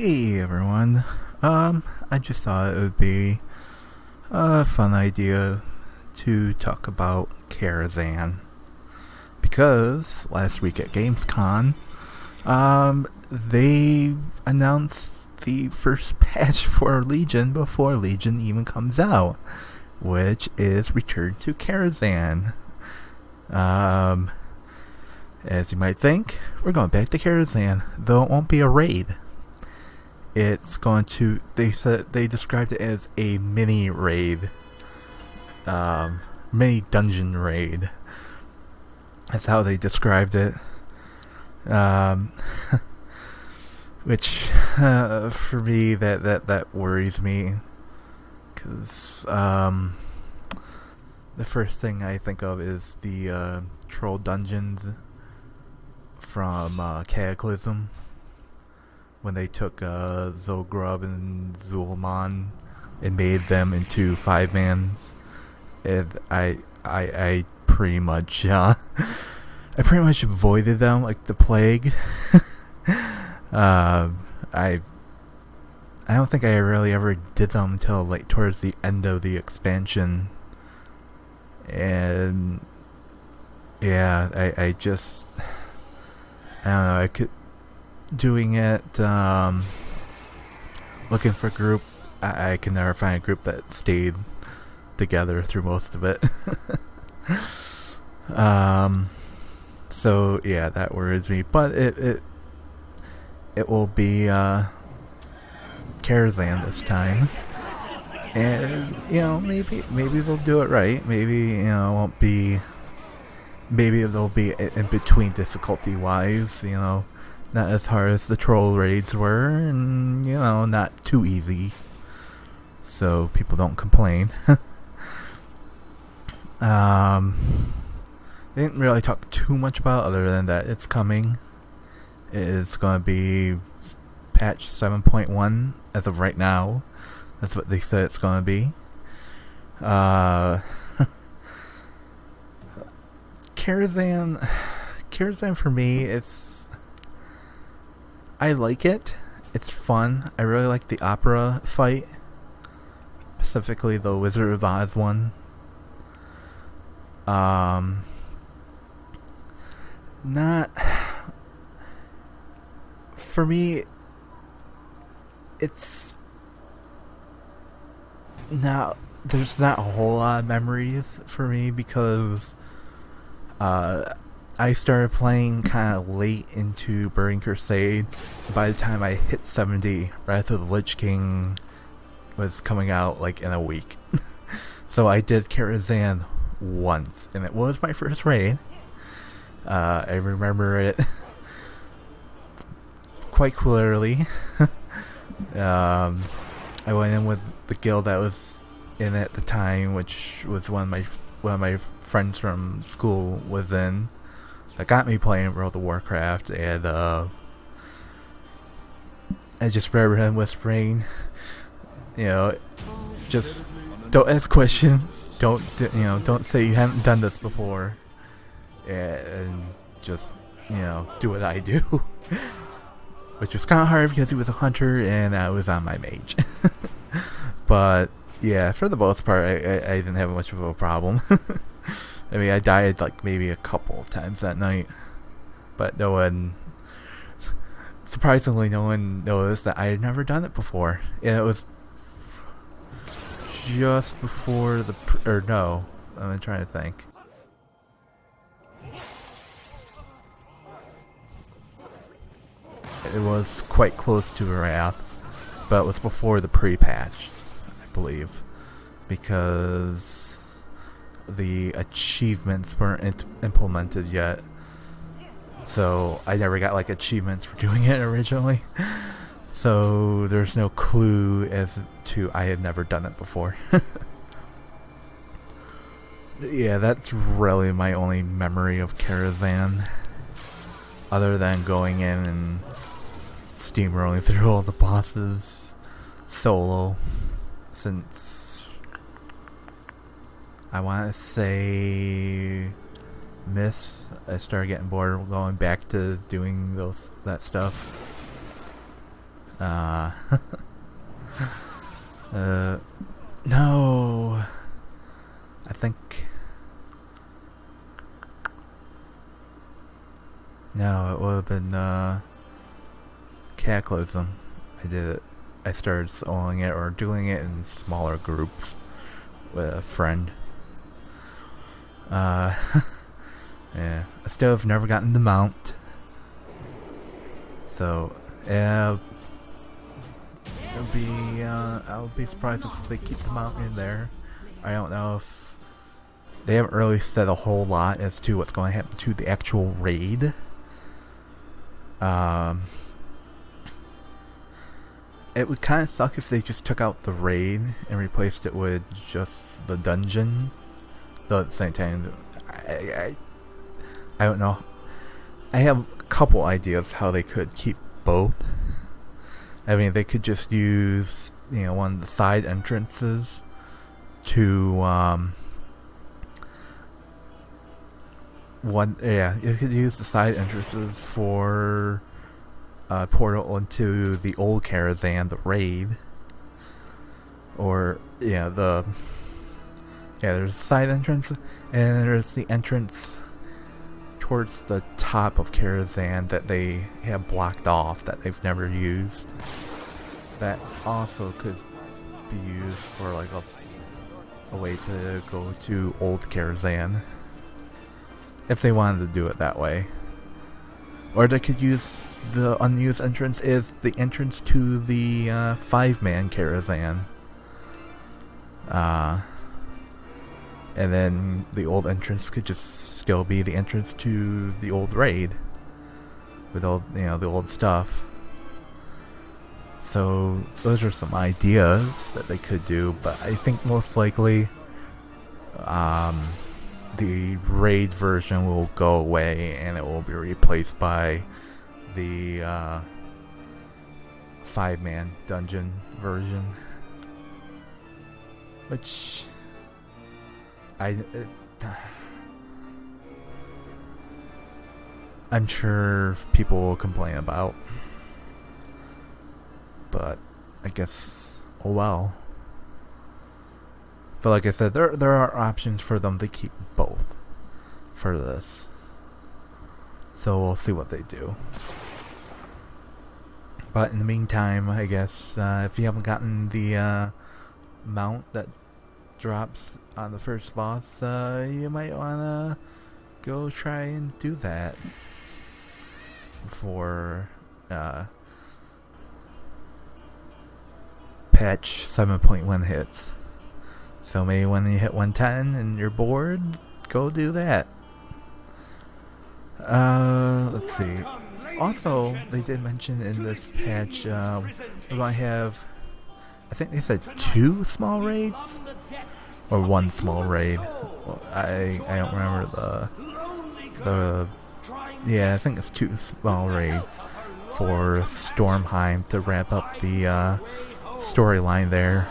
Hey everyone. I just thought it would be a fun idea to talk about Karazhan because last week at Gamescom, they announced the first patch for Legion before Legion even comes out, which is Return to Karazhan. As you might think, we're going back to Karazhan, though it won't be a raid. It's going to, they described it as a mini raid, mini dungeon raid. That's how they described it. Which for me that worries me, because the first thing I think of is the troll dungeons from Cataclysm, when they took Zogrub and Zul'Aman and made them into 5-mans. And I pretty much I pretty much avoided them like the plague. I don't think I really ever did them until like towards the end of the expansion. And yeah, I just, I don't know, I could doing it, looking for a group. I can never find a group that stayed together through most of it. So yeah, that worries me. But it will be Karazhan this time, and maybe they'll do it right. Maybe it won't be. Maybe they'll be in between difficulty wise. Not as hard as the troll raids were, and not too easy, so people don't complain. They didn't really talk too much about it other than that it's coming. It is going to be patch 7.1 as of right now. That's what they said it's going to be. Karazhan for me, I like it. It's fun. I really like the opera fight, specifically the Wizard of Oz one. Not for me. It's not. There's not a whole lot of memories for me because I started playing kind of late into Burning Crusade. By the time I hit 70, Wrath of the Lich King was coming out like in a week. So I did Karazhan once, and it was my first raid. I remember it quite clearly. I went in with the guild that was in at the time, which was one of my friends from school was in. That got me playing World of Warcraft, and I just remember him whispering, just don't ask questions, don't say you haven't done this before, and just do what I do, which was kind of hard because he was a hunter and I was on my mage. But yeah, for the most part, I didn't have much of a problem. I mean, I died like maybe a couple of times that night, but surprisingly, no one noticed that I had never done it before. And it was just before I'm trying to think. It was quite close to Wrath, but it was before the pre-patch, I believe, because the achievements weren't implemented yet, so I never got like achievements for doing it originally. So there's no clue as to I had never done it before. Yeah, that's really my only memory of Karazhan, other than going in and steamrolling through all the bosses solo, since I want to say I started getting bored going back to doing that stuff. Uh, no. I think... No, it would have been, Cataclysm. I did it. I started soloing it or doing it in smaller groups with a friend. Yeah. I still have never gotten the mount. So, yeah. I would be surprised if they keep the mount in there. I don't know if... They haven't really said a whole lot as to what's going to happen to the actual raid. It would kind of suck if they just took out the raid and replaced it with just the dungeon. Though at the same time, I don't know. I have a couple ideas how they could keep both. I mean, they could just use, one of the side entrances to, you could use the side entrances for portal into the old Karazahn, the raid. Or, there's a side entrance, and there's the entrance towards the top of Karazahn that they have blocked off, that they've never used. That also could be used for, like, a way to go to old Karazahn. If they wanted to do it that way. Or they could use the unused entrance as the entrance to the 5-man Karazahn. And then the old entrance could just still be the entrance to the old raid. With all, the old stuff. So, those are some ideas that they could do, but I think most likely, the raid version will go away and it will be replaced by the 5-man dungeon version, which I'm sure people will complain about, but I guess, oh well. But like I said, there are options for them to keep both for this. So we'll see what they do. But in the meantime, I guess, if you haven't gotten the mount that drops on the first boss, you might want to go try and do that before patch 7.1 hits. So maybe when you hit 110 and you're bored, go do that. Let's see. Also, they did mention in this patch, we're going to have, I think they said 2 small raids? Or 1 small raid. I don't remember yeah, I think it's 2 small raids for Stormheim to wrap up the storyline there.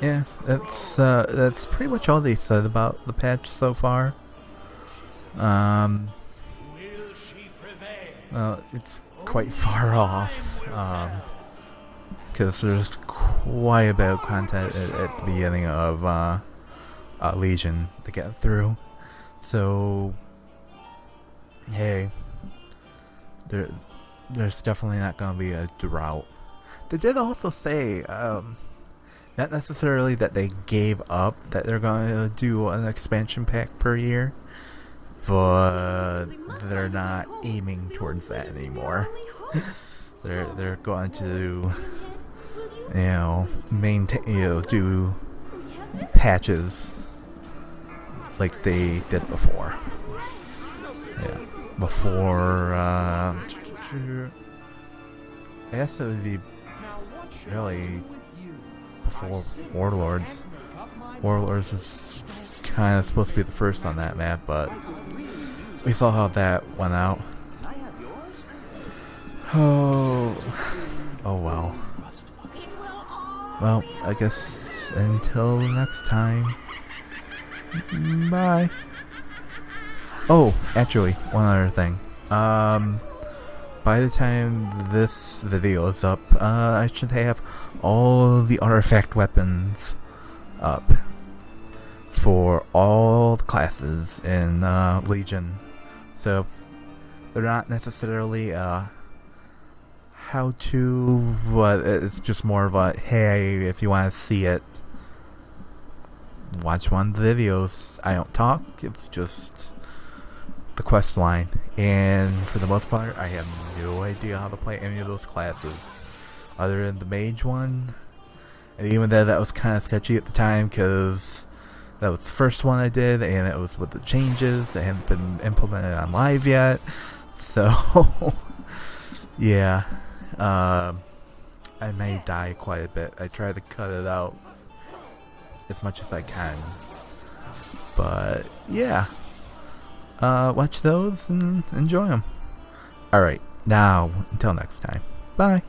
Yeah, that's pretty much all they said about the patch so far. It's quite far off, because there's quite a bit of content at the beginning of Legion to get through. So, hey, there's definitely not going to be a drought. They did also say, not necessarily that they gave up, that they're going to do an expansion pack per year, but they're not aiming towards that anymore. They're going to, maintain, do patches like they did before. Yeah, before, I guess it would be really before Warlords. Warlords was kind of supposed to be the first on that map, but we saw how that went out. Oh well. Well, I guess until next time, Bye. Oh, actually, one other thing. By the time this video is up, I should have all the artifact weapons up for all the classes in Legion. So they're not necessarily how to, but it's just more of a, hey, if you want to see it, watch one of the videos. I don't talk, it's just the quest line, and for the most part I have no idea how to play any of those classes other than the mage one, and even though that was kind of sketchy at the time because that was the first one I did and it was with the changes that hadn't been implemented on live yet, so yeah, I may die quite a bit. I try to cut it out as much as I can, but yeah, watch those and enjoy them. Alright, now until next time, bye.